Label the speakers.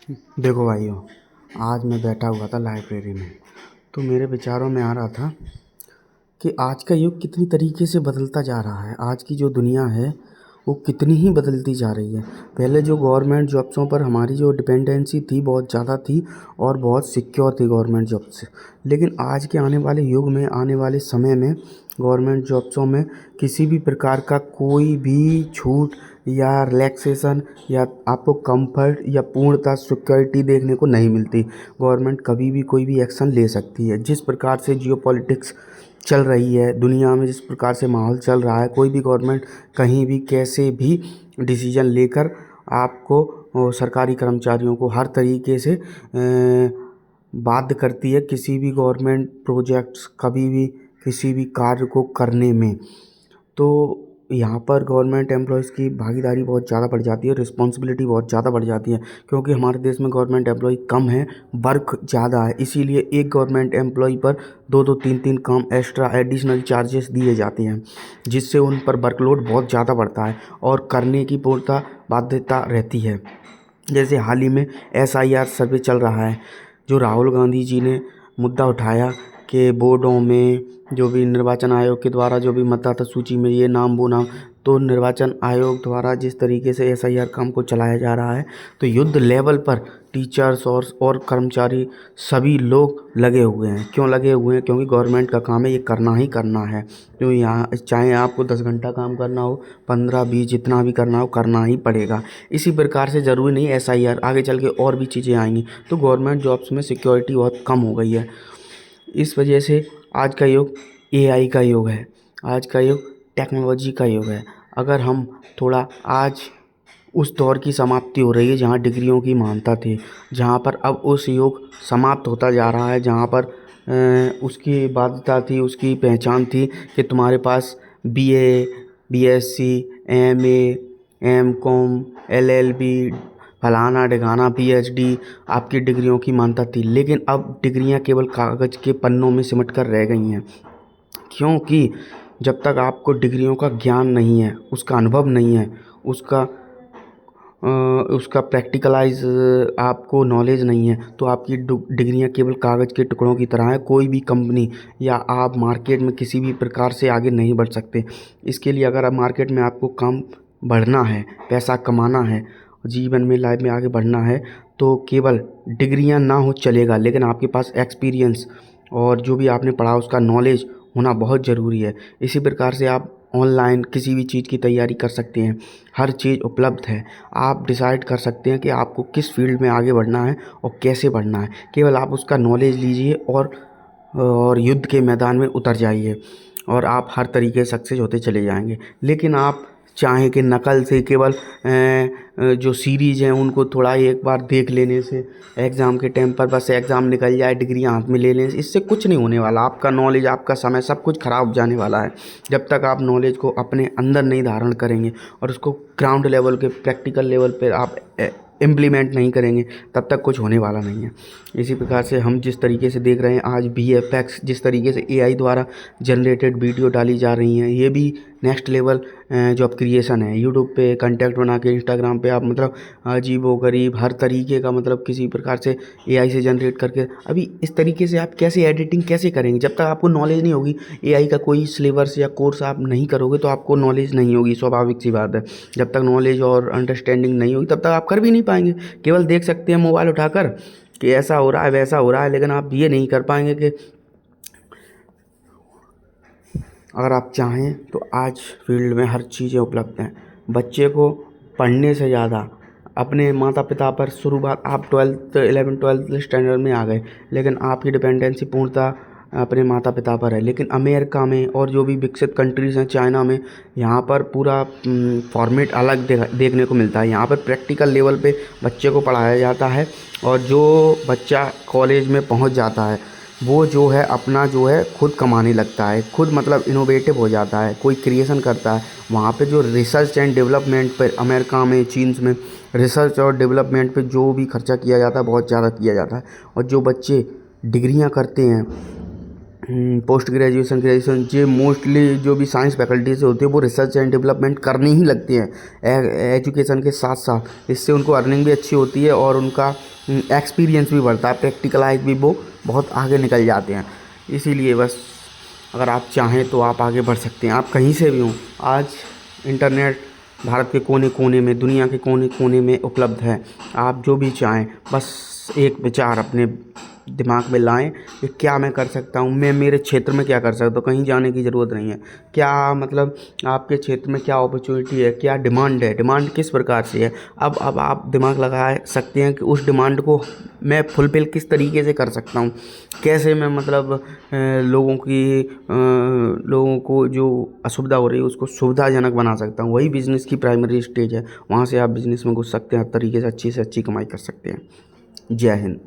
Speaker 1: देखो भाइयों, आज मैं बैठा हुआ था लाइब्रेरी में। तो मेरे विचारों में आ रहा था कि आज का युग कितनी तरीके से बदलता जा रहा है। आज की जो दुनिया है वो कितनी ही बदलती जा रही है। पहले जो गवर्नमेंट जॉब्सों पर हमारी जो डिपेंडेंसी थी बहुत ज़्यादा थी और बहुत सिक्योर थी गवर्नमेंट जॉब से। लेकिन आज के आने वाले युग में, आने वाले समय में गवर्नमेंट जॉब्सों में किसी भी प्रकार का कोई भी छूट या रिलैक्सेशन या आपको कंफर्ट या पूर्णतः सिक्योरिटी देखने को नहीं मिलती। गवर्नमेंट कभी भी कोई भी एक्शन ले सकती है। जिस प्रकार से जियोपॉलिटिक्स चल रही है दुनिया में, जिस प्रकार से माहौल चल रहा है, कोई भी गवर्नमेंट कहीं भी कैसे भी डिसीजन लेकर आपको सरकारी कर्मचारियों को हर तरीके से बाध्य करती है किसी भी गवर्नमेंट प्रोजेक्ट्स, कभी भी किसी भी कार्य को करने में। तो यहाँ पर गवर्नमेंट एम्प्लॉयज़ की भागीदारी बहुत ज़्यादा बढ़ जाती है, रिस्पॉन्सिबिलिटी बहुत ज़्यादा बढ़ जाती है। क्योंकि हमारे देश में गवर्नमेंट एम्प्लॉय कम है, वर्क ज़्यादा है, इसीलिए एक गवर्नमेंट एम्प्लॉय पर दो दो तीन तीन काम एक्स्ट्रा एडिशनल चार्जेस दिए जाते हैं, जिससे उन पर वर्कलोड बहुत ज़्यादा बढ़ता है और करने की पूर्णतः बाध्यता रहती है। जैसे हाल ही में SIR सर्वे चल रहा है, जो राहुल गांधी जी ने मुद्दा उठाया कि बोर्डों में जो भी निर्वाचन आयोग के द्वारा जो भी मतदाता सूची में ये नाम वो नाम, तो निर्वाचन आयोग द्वारा जिस तरीके से SIR काम को चलाया जा रहा है, तो युद्ध लेवल पर टीचर्स और कर्मचारी सभी लोग लगे हुए हैं। क्यों लगे हुए हैं? क्योंकि गवर्नमेंट का काम है, ये करना ही करना है। क्यों, यहाँ चाहे आपको 10 घंटा काम करना हो, 15-20 जितना भी करना हो, करना ही पड़ेगा। इसी प्रकार से ज़रूरी नहीं SIR, आगे चल के और भी चीज़ें आएंगी। तो गवर्नमेंट जॉब्स में सिक्योरिटी बहुत कम हो गई है। इस वजह से आज का युग AI का युग है, आज का युग टेक्नोलॉजी का युग है। अगर हम थोड़ा आज उस दौर की समाप्ति हो रही है जहाँ डिग्रियों की महानता थी, जहाँ पर अब उस युग समाप्त होता जा रहा है, जहाँ पर उसकी बाध्यता थी, उसकी पहचान थी कि तुम्हारे पास BA, BSc, MA, MCom, LLB, फलाना ढिकाना PhD आपकी डिग्रियों की मानता थी। लेकिन अब डिग्रियां केवल कागज़ के पन्नों में सिमट कर रह गई हैं। क्योंकि जब तक आपको डिग्रियों का ज्ञान नहीं है, उसका अनुभव नहीं है, उसका प्रैक्टिकलाइज आपको नॉलेज नहीं है, तो आपकी डिग्रियां केवल कागज़ के टुकड़ों की तरह है। कोई भी कंपनी या आप मार्केट में किसी भी प्रकार से आगे नहीं बढ़ सकते। इसके लिए अगर आप मार्केट में आपको काम बढ़ना है, पैसा कमाना है, जीवन में लाइफ में आगे बढ़ना है, तो केवल डिग्रियां ना हो चलेगा, लेकिन आपके पास एक्सपीरियंस और जो भी आपने पढ़ा उसका नॉलेज होना बहुत ज़रूरी है। इसी प्रकार से आप ऑनलाइन किसी भी चीज़ की तैयारी कर सकते हैं, हर चीज़ उपलब्ध है। आप डिसाइड कर सकते हैं कि आपको किस फील्ड में आगे बढ़ना है और कैसे बढ़ना है। केवल आप उसका नॉलेज लीजिए और युद्ध के मैदान में उतर जाइए और आप हर तरीके से सक्सेस होते चले जाएंगे। लेकिन आप चाहें कि नकल से केवल जो सीरीज़ हैं उनको थोड़ा एक बार देख लेने से, एग्ज़ाम के टाइम पर बस एग्ज़ाम निकल जाए, डिग्रियां हाथ में ले लेने से, इससे कुछ नहीं होने वाला। आपका नॉलेज, आपका समय, सब कुछ ख़राब जाने वाला है। जब तक आप नॉलेज को अपने अंदर नहीं धारण करेंगे और उसको ग्राउंड लेवल के प्रैक्टिकल लेवल पर आप इम्प्लीमेंट नहीं करेंगे, तब तक कुछ होने वाला नहीं है। इसी प्रकार से हम जिस तरीके से देख रहे हैं आज VFX, जिस तरीके से AI द्वारा जनरेटेड वीडियो डाली जा रही हैं, ये भी नेक्स्ट लेवल जॉब क्रिएशन है। यूट्यूब पे कंटेंट बना के, इंस्टाग्राम पे आप मतलब अजीबोगरीब हर तरीके का मतलब किसी प्रकार से AI से जनरेट करके, अभी इस तरीके से आप कैसे एडिटिंग कैसे करेंगे? जब तक आपको नॉलेज नहीं होगी, AI का कोई सिलेबस या कोर्स आप नहीं करोगे तो आपको नॉलेज नहीं होगी, स्वाभाविक सी बात है। जब तक नॉलेज और अंडरस्टैंडिंग नहीं होगी तब तक आप कर भी नहीं पाएंगे। केवल देख सकते हैं मोबाइल उठाकर कि ऐसा हो रहा है, वैसा हो रहा है, लेकिन आप ये नहीं कर पाएंगे कि अगर आप चाहें तो आज फील्ड में हर चीज़ें उपलब्ध हैं। बच्चे को पढ़ने से ज़्यादा अपने माता पिता पर शुरुआत, आप 11th-12th स्टैंडर्ड में आ गए, लेकिन आपकी डिपेंडेंसी पूर्णतः अपने माता पिता पर है। लेकिन अमेरिका में और जो भी विकसित कंट्रीज़ हैं, चाइना में, यहाँ पर पूरा फॉर्मेट अलग देखने को मिलता है। यहाँ पर प्रैक्टिकल लेवल पे बच्चे को पढ़ाया जाता है और जो बच्चा कॉलेज में पहुँच जाता है वो जो है अपना जो है खुद कमाने लगता है, खुद मतलब इनोवेटिव हो जाता है, कोई क्रिएशन करता है। वहाँ पे जो रिसर्च एंड डेवलपमेंट पर अमेरिका में, चीन में रिसर्च और डेवलपमेंट पे जो भी खर्चा किया जाता है बहुत ज़्यादा किया जाता है। और जो बच्चे डिग्रियाँ करते हैं पोस्ट ग्रेजुएशन ग्रेजुएशन ये मोस्टली जो भी साइंस फैकल्टी से होती है वो रिसर्च एंड डेवलपमेंट करनी ही लगती है एजुकेशन के साथ साथ। इससे उनको अर्निंग भी अच्छी होती है और उनका एक्सपीरियंस भी बढ़ता है, प्रैक्टिकलाइज भी वो बहुत आगे निकल जाते हैं। इसीलिए बस अगर आप चाहें तो आप आगे बढ़ सकते हैं, आप कहीं से भी हों। आज इंटरनेट भारत के कोने कोने में, दुनिया के कोने कोने में उपलब्ध है। आप जो भी चाहें बस एक विचार अपने दिमाग में लाएं कि क्या मैं कर सकता हूँ, मैं मेरे क्षेत्र में क्या कर सकता हूँ। कहीं जाने की ज़रूरत नहीं है। क्या मतलब आपके क्षेत्र में क्या अपॉर्चुनिटी है, क्या डिमांड है, डिमांड किस प्रकार से है। अब आप दिमाग लगा सकते हैं कि उस डिमांड को मैं फुलफ़िल किस तरीके से कर सकता हूँ, कैसे मैं मतलब लोगों को जो असुविधा हो रही है उसको सुविधाजनक बना सकता हूँ। वही बिज़नेस की प्राइमरी स्टेज है। वहाँ से आप बिज़नेस में घुस सकते हैं, हर तरीके से अच्छी कमाई कर सकते हैं। जय हिंद।